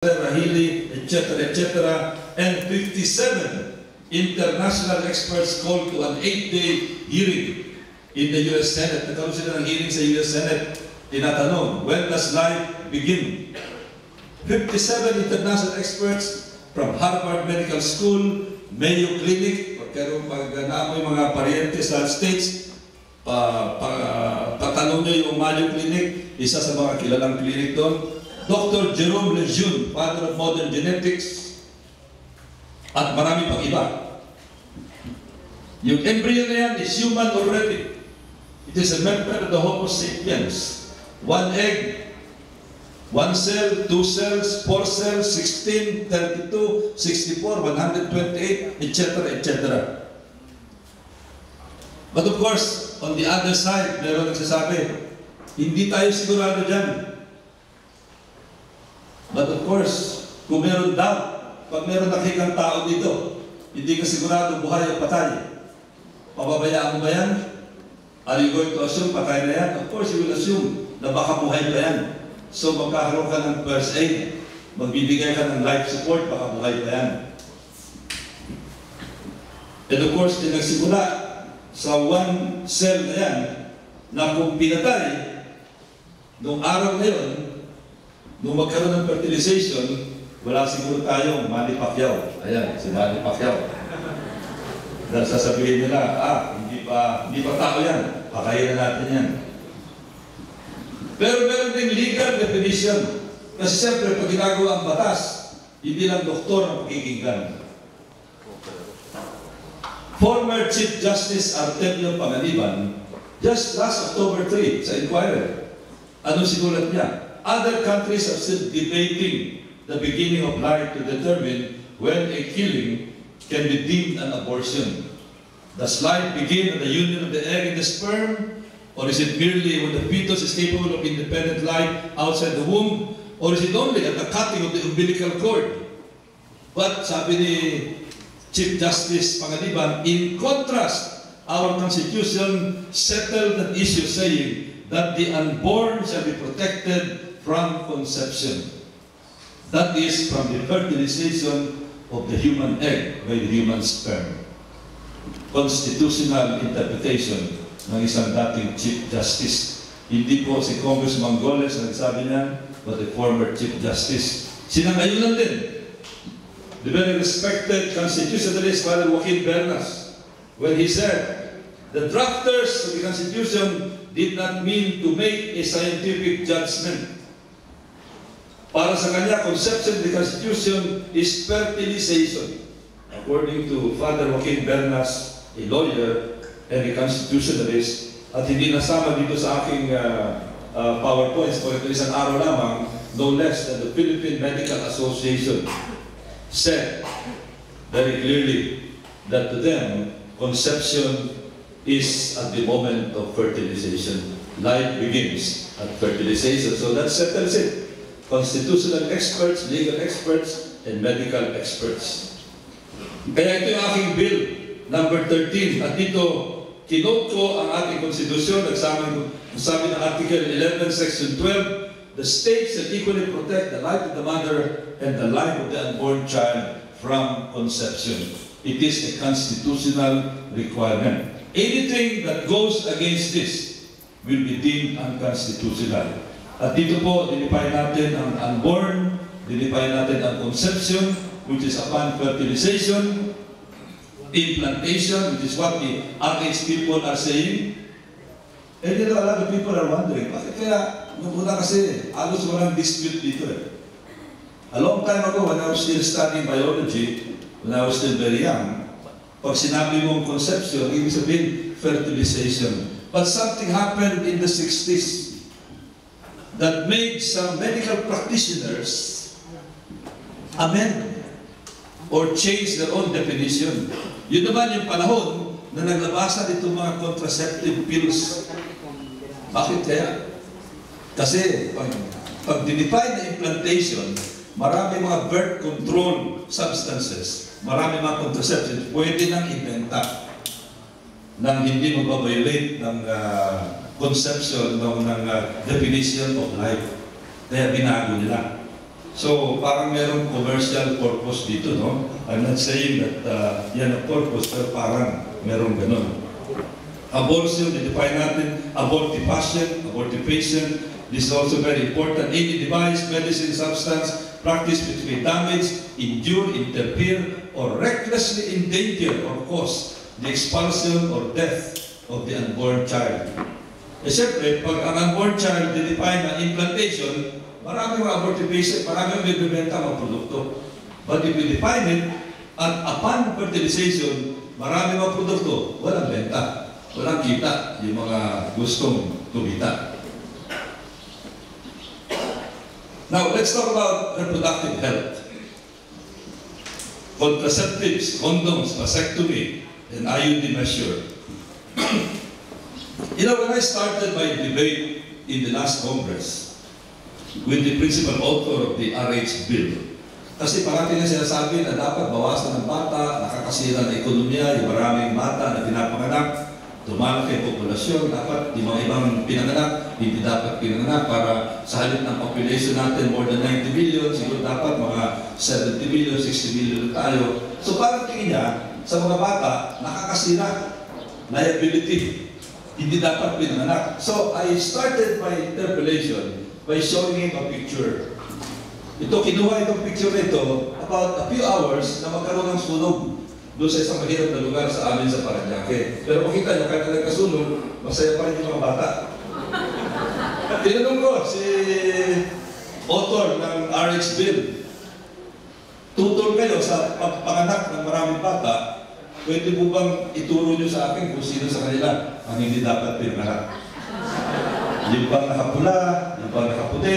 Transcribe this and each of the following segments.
Rahili, etc., etc., and 57 international experts called to an 8-day hearing in the U.S. Senate. Nagkaroon sila ng hearing sa U.S. Senate. Tinatanong, when does life begin? 57 international experts from Harvard Medical School, Mayo Clinic, pag naamoy mga pariente sa States, patanong nyo yung Mayo Clinic, isa sa mga kilalang clinic doon. Dr. Jerome Lejeune, father of modern genetics, at marami pang iba. Yung embryo na yan is human already. It is a member of the Homo sapiens. 1 egg, 1 cell, 2 cells, 4 cells, 16, 32, 64, 128, etc., etc. But of course, on the other side, meron nagsasabi, hindi tayo sigurado dyan. But of course, kung meron doubt, pag meron nakikang tao dito, hindi ka sigurado buhay o patay, pababayaan mo ba yan? Are you going to assume patay na yan? Of course, you will assume na baka buhay pa yan. So magkakaroon ka ng first aid, magbibigay ka ng life support, baka buhay pa yan. And of course, din nagsimula sa 1 cell na yan, na kung pinatay, noong araw na yun, nung magkaroon ng fertilization, wala siguro tayong Manny Pacquiao. Ayan, si Manny Pacquiao. Dahil sasabihin nila, hindi pa tao yan. Pakain na natin yan. Pero meron ding legal definition. Kasi siyempre, pag ginagawa ang batas, hindi lang doktor ang pakikinggan. Former Chief Justice Artemio Panganiban, just last October 3, sa Inquirer, anong sinulat niya? Other countries are still debating the beginning of life to determine when a killing can be deemed an abortion. Does life begin at the union of the egg and the sperm? Or is it merely when the fetus is capable of independent life outside the womb? Or is it only at the cutting of the umbilical cord? But, sabi ni Chief Justice Panganiban, in contrast, our Constitution settled an issue saying that the unborn shall be protected from conception. That is, from the fertilization of the human egg by the human sperm. Constitutional interpretation ng isang dating Chief Justice. Hindi po si Congressman Goles ang nagsabi niyan, but the former Chief Justice. Sinangayunan din. The very respected constitutionalist Father Joaquin Bernas, when he said, the drafters of the Constitution did not mean to make a scientific judgment. Para sa kanya, conception of the Constitution is fertilization. According to Father Joaquin Bernas, a lawyer and a constitutionalist, at hindi nasama dito sa aking PowerPoints, for ito isang araw lamang, no less than the Philippine Medical Association said very clearly that to them, conception is at the moment of fertilization. Life begins at fertilization. So that settles it. Constitutional experts, legal experts, and medical experts. Kaya ito yung aking bill, number 13. At dito, kinote ko ang ating konstitusyon. Sabi ng Article 11, Section 12, the state shall equally protect the life of the mother and the life of the unborn child from conception. It is a constitutional requirement. Anything that goes against this will be deemed unconstitutional. At dito po, dinipay natin ang unborn, dinipay natin ang conception, which is upon fertilization, implantation, which is what the RH people are saying. And a lot of people are wondering, bakit kaya, muna kasi, halos walang dispute dito eh. A long time ago, when I was still studying biology, when I was still very young, pag sinabi mong conception, ibig sabihin, fertilization. But something happened in the 60s that made some medical practitioners amend or change their own definition. Yun naman yung panahon na naglabasan itong mga contraceptive pills. Bakit kaya? Kasi pag dinefine na implantation, marami mga birth control substances, marami mga contraceptives, pwede nang ibenta nang hindi magbabiolate ng conception ng definition of life. Kaya binago nila. So, parang merong commercial purpose dito, no? I'm not saying that yan ang purpose, pero parang merong ganun. Abortion, define natin, abortifacient, abortifacient. This is also very important. Any device, medicine, substance, practice which may damage, injure, interfere, or recklessly endanger or cause the expulsion or death of the unborn child. Eh siyempre, pag ang unborn child define na implantation, maraming mga abortifacient, maraming may bibenta mga produkto. But if we define it, at upon fertilization, maraming mga produkto, walang benta, walang kita, yung mga gustong kumita. Now, let's talk about reproductive health. Contraceptives, condoms, vasectomy, and IUD measure. You know, when I started my debate in the last Congress with the principal author of the RH bill, kasi parati na sinasabi na dapat bawasan ng bata, nakakasira ng ekonomiya, yung maraming bata na pinapanganak, tumalaki ang populasyon, dapat yung mga ibang pinanganak, hindi dapat pinanganak para sa halip ng population natin, more than 90 million, siguro dapat mga 70 million, 60 million tayo. So parang tingin niya, sa mga bata, nakakasira, liability, hindi dapat pinanganak. So I started my interpellation by showing him a picture. Ito, kinuha itong picture nito about a few hours na magkaroon ng sunog doon sa isang mahirap na lugar sa amin sa Parañaque. Pero makita nyo, kahit na nagkasunog, masaya pa rin yung mga bata. Tinanong ko si author ng RH bill, tutol kayo sa pagpanganak ng maraming bata, pwede po bang ituro nyo sa akin kung sino sa kanila ang hindi dapat pinanganak? Yung bang nakapula, yung bang nakaputi,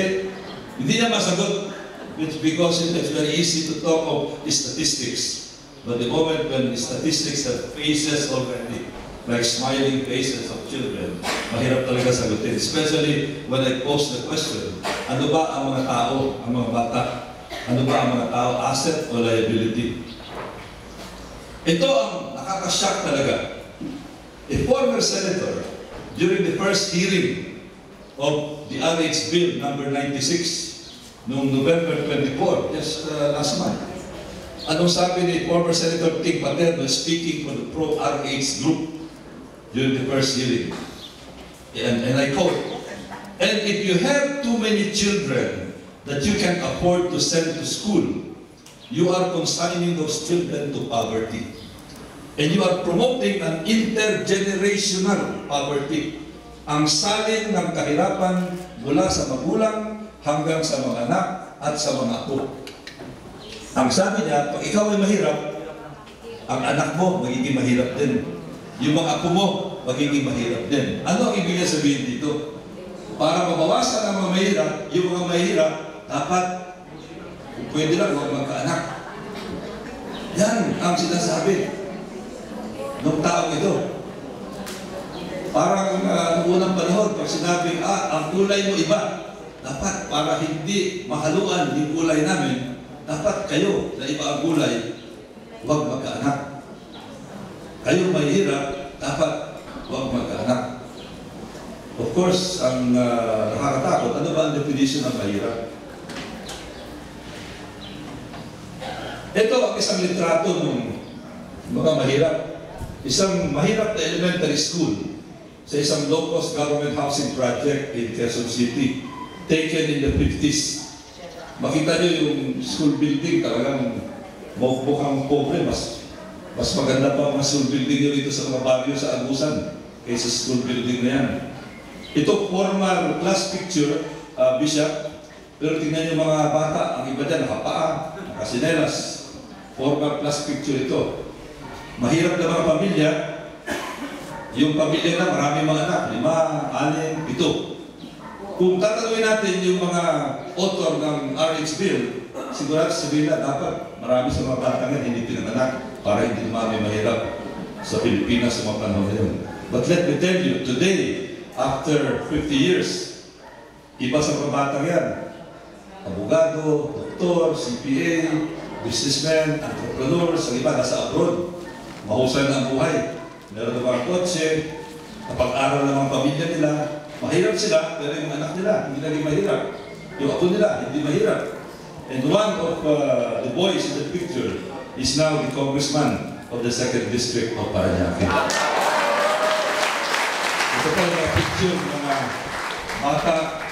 hindi niya masagot. It's because it's very easy to talk of statistics. But the moment when statistics have faces already, like smiling faces of children, mahirap talaga sagutin. Especially when I pose the question, ano ba ang mga tao, ang mga bata? Ano ba ang mga tao, asset o liability? Ito ang nakakashock talaga. A former senator, during the first hearing of the RH Bill number 96, noong November 24, just last month, anong sabi ni former Senator Ting Paterno speaking for the pro-RH group during the first hearing? And I quote, "And if you have too many children that you can afford to send to school, you are consigning those children to poverty. And you are promoting an intergenerational poverty. Ang salin ng kahirapan mula sa magulang hanggang sa mga anak at sa mga apo." Ang sabi niya, pag ikaw ay mahirap, ang anak mo magiging mahirap din. Yung mga apo mo magiging mahirap din. Ano ang ibig niya sabihin dito? Para mabawasan ang mga mahirap, yung mga mahirap, dapat pwede lang huwag magkaanak. Yan ang sinasabi ng taong ito. Parang noong unang panahon, pag sinabi, ang kulay mo iba, dapat para hindi mahaluan yung kulay namin, dapat kayo na iba ang gulay, huwag magkaanak. Kayo mahirap, dapat huwag magkaanak. Of course, ang nakakatakot, ano ba ang definition ng mahirap? Ito ang isang litrato ng mga mahirap. Isang mahirap na elementary school sa isang low-cost government housing project in Quezon City, taken in the 50s. Makita niyo yung school building, talagang mukhang pobre. Mas maganda pa ang school building niyo dito sa mga bagyo sa Agusan kaysa school building na yan. Ito formal class picture, Bishop, pero tingnan niyo mga bata, ang iba dyan nakapaa, nakasinelas. Formal class picture ito. Mahirap na mga pamilya, yung pamilya na maraming mga anak, 5, 6, 7. Kung tatanungin natin yung mga author ng RH Bill, sigurado sabihin na dapat marami sa mga bata nga hindi pinanganak para hindi dumami mahirap sa Pilipinas sa mga panahon na yun. But let me tell you, today, after 50 years, iba sa mga bata yan. Abogado, doktor, CPA, businessmen, entrepreneurs, ang iba nasa abroad. Mahusay na ang buhay. Meron na mga kotse, kapag-aral ng mga pamilya nila, mahirap sila, pero yung anak nila, hindi naging mahirap. Yung ako nila, hindi mahirap. And one of the boys in the picture is now the congressman of the 2nd District of Parañaque. Ito po yung picture ng mga bata